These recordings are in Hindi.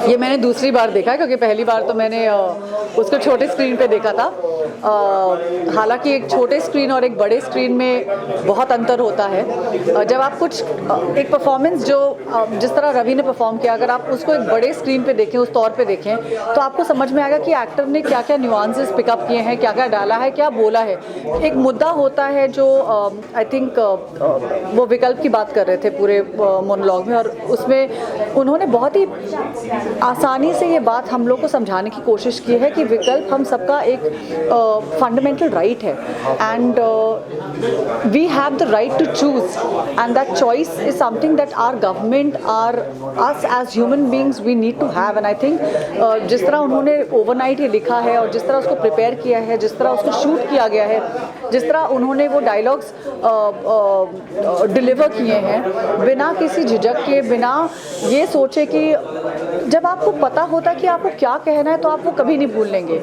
ये मैंने दूसरी बार देखा है, क्योंकि पहली बार तो मैंने उसको छोटे स्क्रीन पे देखा था। हालांकि एक छोटे स्क्रीन और एक बड़े स्क्रीन में बहुत अंतर होता है। जब आप कुछ एक परफॉर्मेंस जो जिस तरह रवि ने परफॉर्म किया, अगर आप उसको एक बड़े स्क्रीन पे देखें, उस तौर पे देखें, तो आपको समझ में आएगा कि एक्टर ने क्या क्या न्यूआंसेस पिकअप किए हैं, क्या क्या डाला है, क्या बोला है। एक मुद्दा होता है जो आई थिंक वो विकल्प की बात कर रहे थे पूरे मोनोलॉग में, और उसमें उन्होंने बहुत ही आसानी से ये बात हम लोग को समझाने की कोशिश की है कि विकल्प हम सबका एक फंडामेंटल राइट है, and we have the right to choose, and that choice is something that our government, or us as human beings we need to have. And I think जिस तरह उन्होंने ओवरनाइट ये लिखा है और जिस तरह उसको प्रिपेयर किया है, जिस तरह उसको शूट किया गया है, जिस तरह उन्होंने वो डायलॉग्स डिलीवर किए हैं बिना किसी झिझक के, बिना ये सोचे कि जब आपको पता होता है कि आपको क्या कहना है तो आप वो कभी नहीं भूल लेंगे।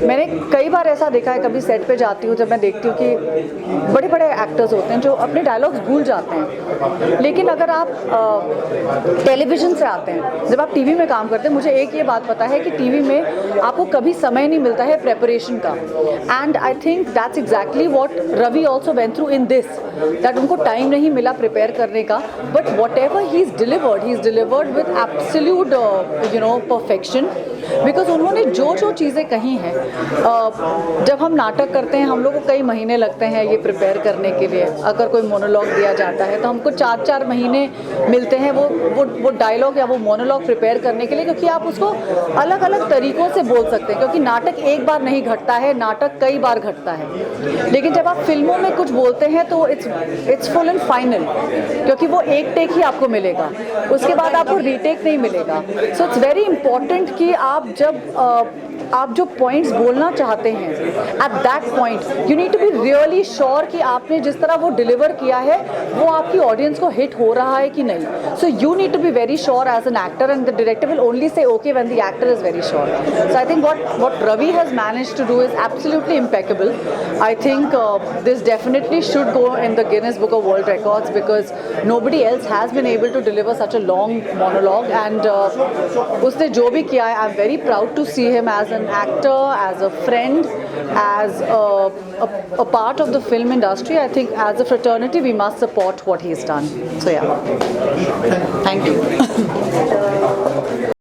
मैंने कई बार ऐसा देखा है, कभी सेट पे जाती हूँ जब मैं देखती हूँ कि बड़े बड़े एक्टर्स होते हैं जो अपने डायलॉग्स भूल जाते हैं, लेकिन अगर आप टेलीविज़न से आते हैं, जब आप टीवी में काम करते हैं, मुझे एक ये बात पता है कि टीवी में आपको कभी समय नहीं मिलता है प्रेपरेशन का, and I think that's exactly what Ravi also went through in this, that उनको टाइम नहीं मिला प्रिपेयर करने का, but whatever he is delivered with absolute perfection, because उन्होंने जो जो चीज़ें कही हैं। जब हम नाटक करते हैं हम लोग को कई महीने लगते हैं ये प्रिपेयर करने के लिए। अगर कोई मोनोलॉग दिया जाता है तो हमको 4-4 महीने मिलते हैं वो डायलॉग या वो मोनोलॉग प्रिपेयर करने के लिए, क्योंकि आप उसको अलग अलग तरीक़ों से बोल सकते हैं, क्योंकि नाटक एक बार नहीं घटता है, नाटक कई बार घटता है। लेकिन जब आप फिल्मों में कुछ बोलते हैं तो इट्स फुल एंड फाइनल, क्योंकि वो एक टेक ही आपको मिलेगा, उसके बाद आपको रीटेक नहीं मिलेगा। सो इट्स वेरी इंपॉर्टेंट कि आप जो पॉइंट्स बोलना चाहते हैं at that point you need to be really sure कि आपने जिस तरह वो डिलीवर किया है वो आपकी ऑडियंस को हिट हो रहा है कि नहीं। So you need to be very sure as an actor, and the director will only say okay when the actor is very sure. So I think what Ravi has managed to do is absolutely impeccable. I think this definitely should go in the Guinness Book of World Records, because nobody else has been able to deliver such a long monologue, and उसने जो भी किया है, I'm very proud to see him as an actor, as a friend, as a part of the film industry. I think as a fraternity we must support what he's done. So yeah, thank you.